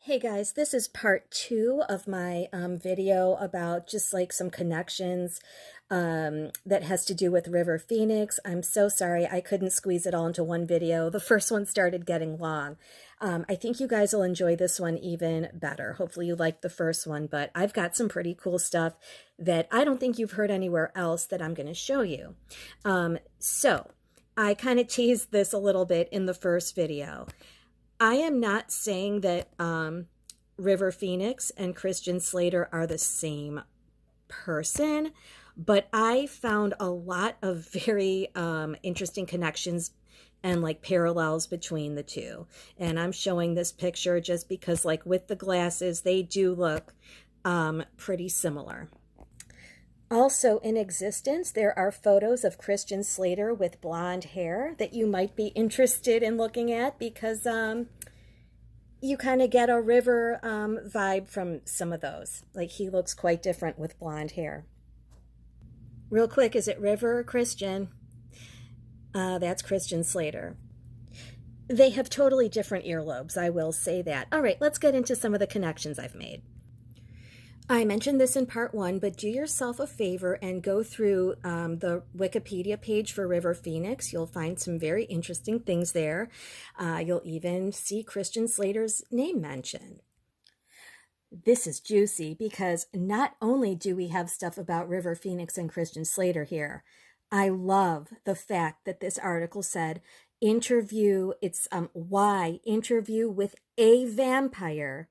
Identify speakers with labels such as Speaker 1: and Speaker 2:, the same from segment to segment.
Speaker 1: Hey guys, this is part two of my video about just like some connections that has to do with River Phoenix. I'm so sorry I couldn't squeeze it all into one video. The first one started getting long. I think you guys will enjoy this one even better. Hopefully you liked the first one, but I've got some pretty cool stuff that I don't think you've heard anywhere else that I'm going to show you. So I kind of teased this a little bit in the first video. I am not saying that River Phoenix and Christian Slater are the same person, but I found a lot of very interesting connections and like parallels between the two. And I'm showing this picture just because like with the glasses, they do look pretty similar. Also in existence, there are photos of Christian Slater with blonde hair that you might be interested in looking at because you kind of get a River vibe from some of those. Like he looks quite different with blonde hair. Real quick, is it River or Christian? That's Christian Slater. They have totally different earlobes, I will say that. All right, let's get into some of the connections I've made. I mentioned this in part one, but do yourself a favor and go through the Wikipedia page for River Phoenix. You'll find some very interesting things there. You'll even see Christian Slater's name mentioned. This is juicy because not only do we have stuff about River Phoenix and Christian Slater here, I love the fact that this article said interview, it's why interview with a vampire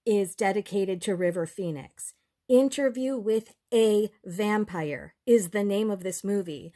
Speaker 1: is dedicated to River Phoenix. Interview with a Vampire is the name of this movie.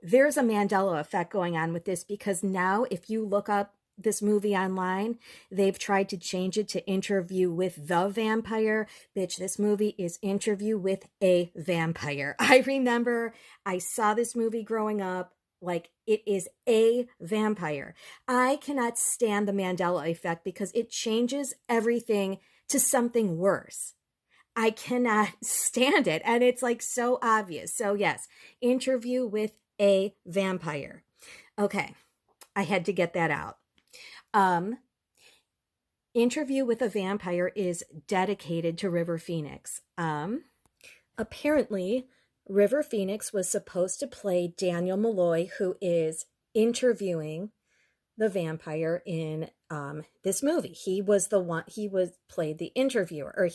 Speaker 1: There's a Mandela effect going on with this because now if you look up this movie online, they've tried to change it to Interview with the Vampire. Bitch, this movie is Interview with a Vampire. I remember I saw this movie growing up. Like it is a vampire. I cannot stand the Mandela effect because it changes everything to something worse. I cannot stand it. And it's like so obvious. So yes, Interview with a Vampire. Okay, I had to get that out. Interview with a Vampire is dedicated to River Phoenix. Apparently, River Phoenix was supposed to play Daniel Malloy, who is interviewing the vampire in this movie. He was the one, played the interviewer, or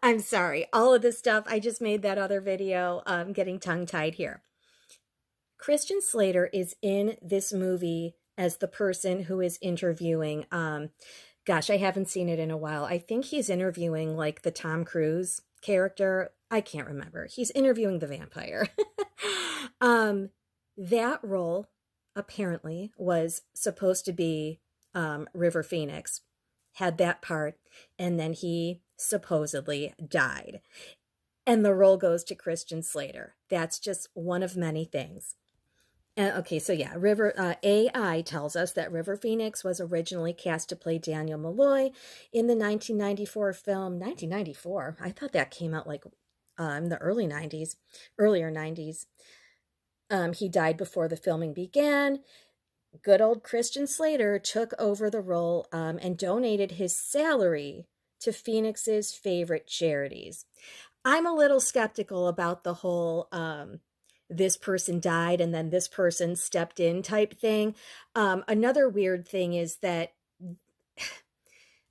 Speaker 1: I'm sorry, all of this stuff, I just made that other video, getting tongue-tied here. Christian Slater is in this movie as the person who is interviewing, gosh, I haven't seen it in a while. I think he's interviewing like the Tom Cruise character. I can't remember. He's interviewing the vampire. That role apparently was supposed to be River Phoenix, had that part, and then he supposedly died. And the role goes to Christian Slater. That's just one of many things. Okay, so yeah, AI tells us that River Phoenix was originally cast to play Daniel Malloy in the 1994 film. 1994? I thought that came out like in the earlier 90s. He died before the filming began. Good old Christian Slater took over the role and donated his salary to Phoenix's favorite charities. I'm a little skeptical about the whole this person died and then this person stepped in type thing. Another weird thing is that,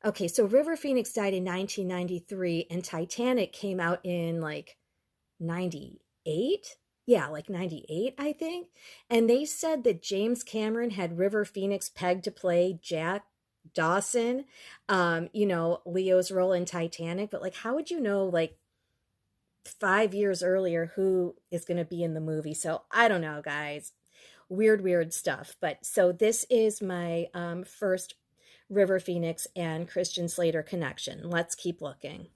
Speaker 1: okay, so River Phoenix died in 1993 and Titanic came out in like 98? Yeah, like 98, I think. And they said that James Cameron had River Phoenix pegged to play Jack Dawson, Leo's role in Titanic. But like, how would you know, like 5 years earlier, who is going to be in the movie? So I don't know, guys. Weird stuff. But so this is my first River Phoenix and Christian Slater connection. Let's keep looking.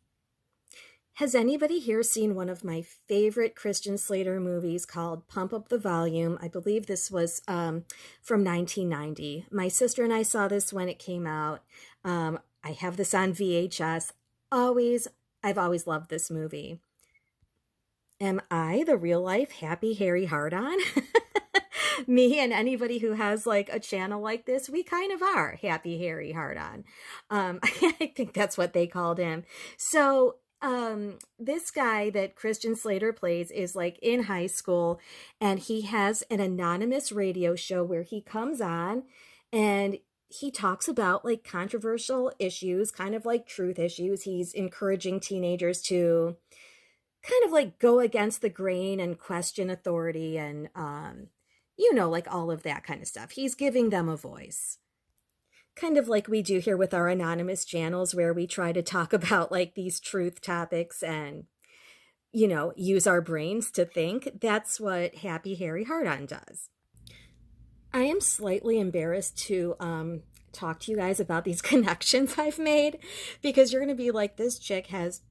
Speaker 1: Has anybody here seen one of my favorite Christian Slater movies called Pump Up the Volume? I believe this was from 1990. My sister and I saw this when it came out. I have this on VHS. I've always loved this movie. Am I the real life Happy Harry Hardon? Me and anybody who has like a channel like this, we kind of are Happy Harry Hardon. I think that's what they called him. So this guy that Christian Slater plays is like in high school, and he has an anonymous radio show where he comes on and he talks about like controversial issues, kind of like truth issues. He's encouraging teenagers to kind of like go against the grain and question authority and like all of that kind of stuff. He's giving them a voice, kind of like we do here with our anonymous channels, where we try to talk about like these truth topics and use our brains to think. That's what Happy Harry Hardon does. I am slightly embarrassed to talk to you guys about these connections I've made, because you're going to be like, this chick has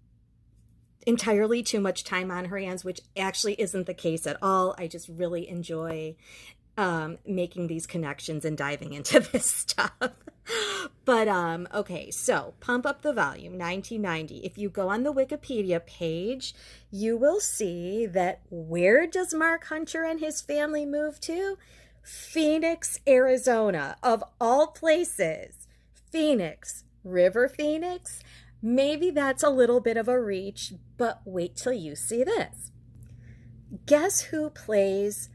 Speaker 1: entirely too much time on her hands, which actually isn't the case at all. I just really enjoy making these connections and diving into this stuff. But okay, so Pump Up the Volume 1990. If you go on the Wikipedia page, you will see that where does Mark Hunter and his family move to? Phoenix, Arizona, of all places. Phoenix, River Phoenix. Maybe that's a little bit of a reach, but wait till you see this. Guess who plays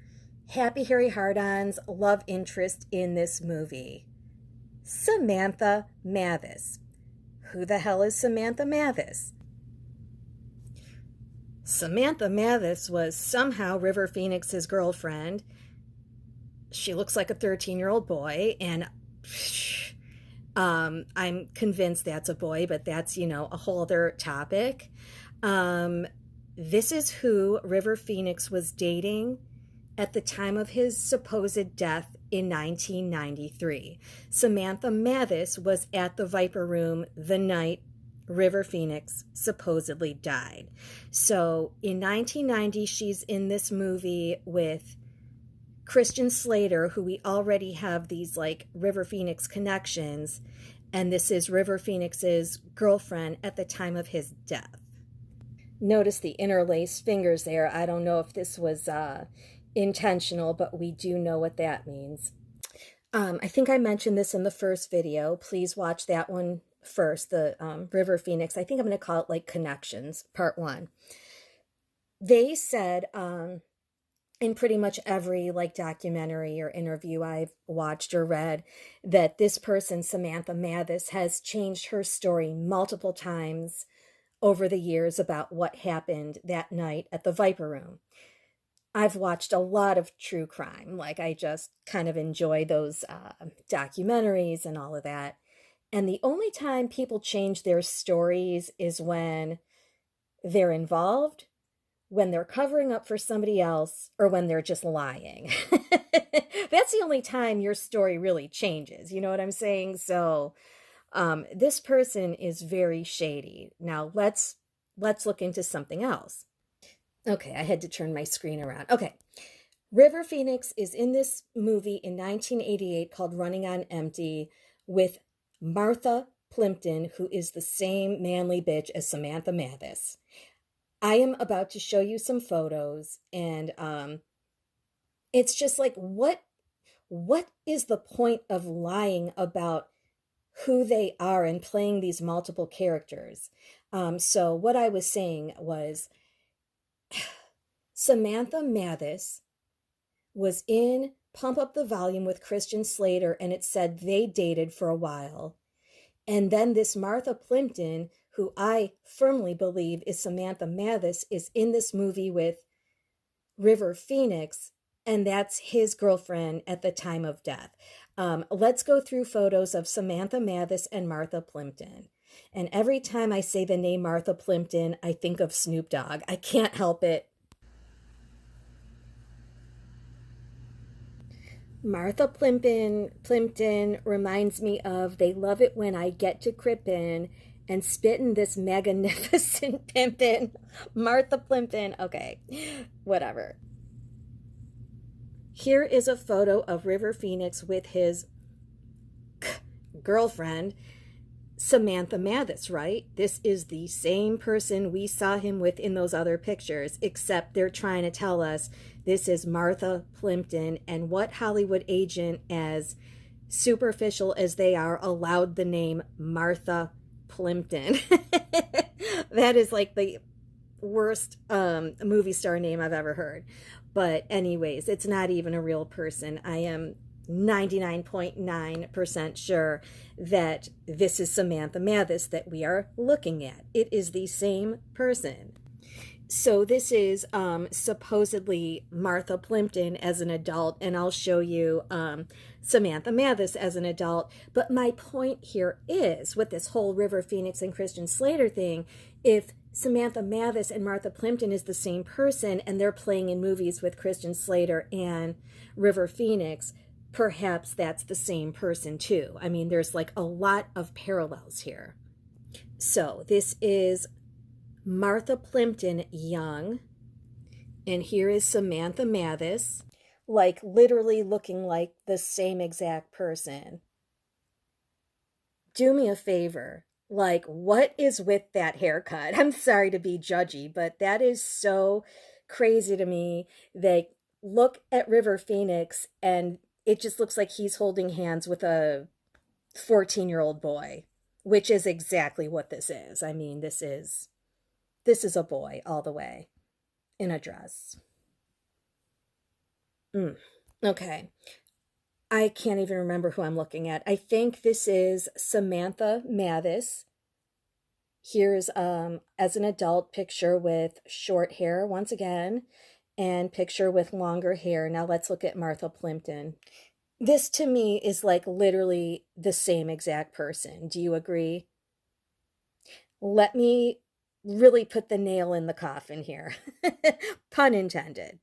Speaker 1: Happy Harry Hardon's love interest in this movie? Samantha Mathis. Who the hell is Samantha Mathis? Samantha Mathis was somehow River Phoenix's girlfriend. She looks like a 13-year-old boy, and I'm convinced that's a boy, but that's, a whole other topic. This is who River Phoenix was dating at the time of his supposed death in 1993. Samantha Mathis was at the Viper Room the night River Phoenix supposedly died. So in 1990, she's in this movie with Christian Slater, who we already have these like River Phoenix connections, and this is River Phoenix's girlfriend at the time of his death. Notice the interlaced fingers there. I don't know if this was intentional, but we do know what that means. I think I mentioned this in the first video. Please watch that one first, the River Phoenix. I think I'm going to call it like Connections, Part 1. They said in pretty much every like documentary or interview I've watched or read that this person, Samantha Mathis, has changed her story multiple times over the years about what happened that night at the Viper Room. I've watched a lot of true crime. Like, I just kind of enjoy those documentaries and all of that. And the only time people change their stories is when they're involved, when they're covering up for somebody else, or when they're just lying. That's the only time your story really changes. You know what I'm saying? So this person is very shady. Now let's look into something else. Okay, I had to turn my screen around. Okay, River Phoenix is in this movie in 1988 called Running on Empty with Martha Plimpton, who is the same manly bitch as Samantha Mathis. I am about to show you some photos, and it's just like, what is the point of lying about who they are and playing these multiple characters? So what I was saying was, Samantha Mathis was in Pump Up the Volume with Christian Slater, and it said they dated for a while. And then this Martha Plimpton, who I firmly believe is Samantha Mathis, is in this movie with River Phoenix, and that's his girlfriend at the time of death. Let's go through photos of Samantha Mathis and Martha Plimpton. And every time I say the name Martha Plimpton, I think of Snoop Dogg. I can't help it. Martha Plimpton reminds me of They Love It When I Get to Crippin' and Spittin' This Magnificent Pimpin'. Martha Plimpton. Okay, whatever. Here is a photo of River Phoenix with his girlfriend, Samantha Mathis, right? This is the same person we saw him with in those other pictures, except they're trying to tell us this is Martha Plimpton, and what Hollywood agent, as superficial as they are, allowed the name Martha Plimpton. That is like the worst movie star name I've ever heard. But anyways, it's not even a real person. I am 99.9% sure that this is Samantha Mathis that we are looking at. It is the same person. So this is supposedly Martha Plimpton as an adult, and I'll show you Samantha Mathis as an adult. But my point here is, with this whole River Phoenix and Christian Slater thing, if Samantha Mathis and Martha Plimpton is the same person and they're playing in movies with Christian Slater and River Phoenix, perhaps that's the same person too. I mean, there's like a lot of parallels here. So this is Martha Plimpton young, and here is Samantha Mathis, like literally looking like the same exact person. Do me a favor, like, what is with that haircut? I'm sorry to be judgy, but that is so crazy to me. They look at River Phoenix and it just looks like he's holding hands with a 14-year-old boy, which is exactly what this is. I mean, this is a boy all the way in a dress. Okay. I can't even remember who I'm looking at. I think this is Samantha Mathis. Here's as an adult picture with short hair once again, and picture with longer hair. Now let's look at Martha Plimpton. This to me is like literally the same exact person. Do you agree? Let me really put the nail in the coffin here. Pun intended.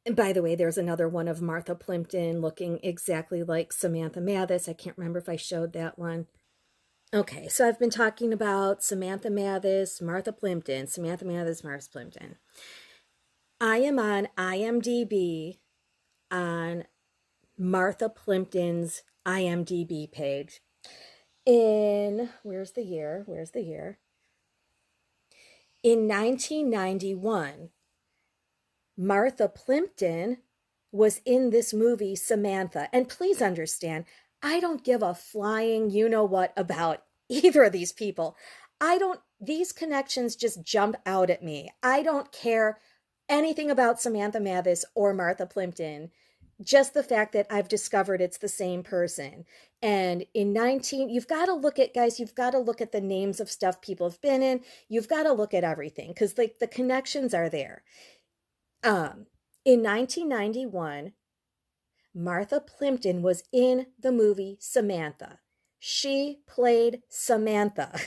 Speaker 1: And by the way, there's another one of Martha Plimpton looking exactly like Samantha Mathis. I can't remember if I showed that one. Okay, so I've been talking about Samantha Mathis, Martha Plimpton, Samantha Mathis, Martha Plimpton. I am on IMDb on Martha Plimpton's IMDb page. Where's the year? In 1991, Martha Plimpton was in this movie, Samantha. And please understand, I don't give a flying you-know-what about either of these people. These connections just jump out at me. I don't care anything about Samantha Mathis or Martha Plimpton. Just the fact that I've discovered it's the same person. And you've got to look at, guys, you've got to look at the names of stuff people have been in. You've got to look at everything because like the connections are there. In 1991, Martha Plimpton was in the movie Samantha. She played Samantha.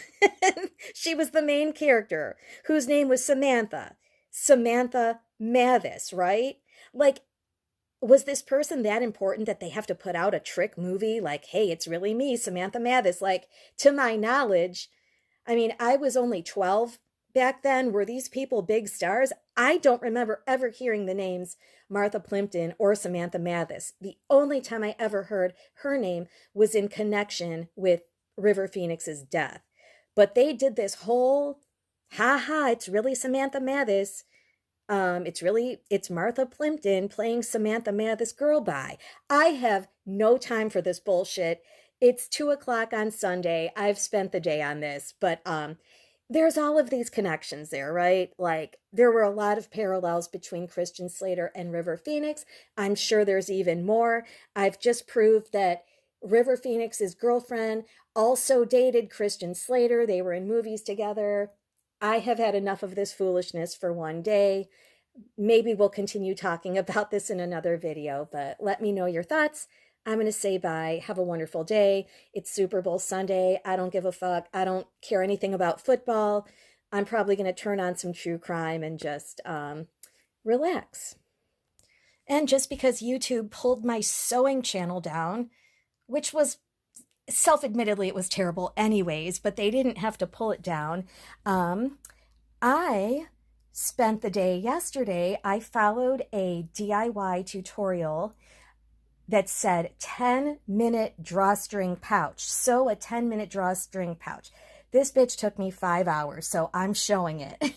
Speaker 1: She was the main character whose name was Samantha. Samantha Mathis, right? Like, was this person that important that they have to put out a trick movie? Like, hey, it's really me, Samantha Mathis. Like, to my knowledge, I mean, I was only 12 back then. Were these people big stars? I don't remember ever hearing the names Martha Plimpton or Samantha Mathis. The only time I ever heard her name was in connection with River Phoenix's death. But they did this whole, it's really Samantha Mathis. It's Martha Plimpton playing Samantha Mathis girl bye. I have no time for this bullshit. It's 2:00 on Sunday. I've spent the day on this, but there's all of these connections there, right? Like, there were a lot of parallels between Christian Slater and River Phoenix. I'm sure there's even more. I've just proved that River Phoenix's girlfriend also dated Christian Slater. They were in movies together. I have had enough of this foolishness for one day. Maybe we'll continue talking about this in another video, but let me know your thoughts. I'm going to say bye. Have a wonderful day. It's Super Bowl Sunday. I don't give a fuck. I don't care anything about football. I'm probably going to turn on some true crime and just relax. And just because YouTube pulled my sewing channel down, which was self-admittedly it was terrible anyways, but they didn't have to pull it down. I spent the day yesterday. I followed a DIY tutorial that said 10-minute drawstring pouch. Sew a 10-minute drawstring pouch. This bitch took me 5 hours, so I'm showing it.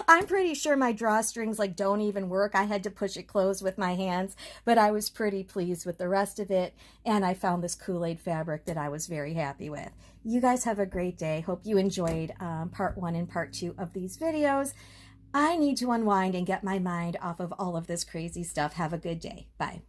Speaker 1: I'm pretty sure my drawstrings like don't even work. I had to push it closed with my hands, but I was pretty pleased with the rest of it. And I found this Kool-Aid fabric that I was very happy with. You guys have a great day. Hope you enjoyed part 1 and part 2 of these videos. I need to unwind and get my mind off of all of this crazy stuff. Have a good day. Bye.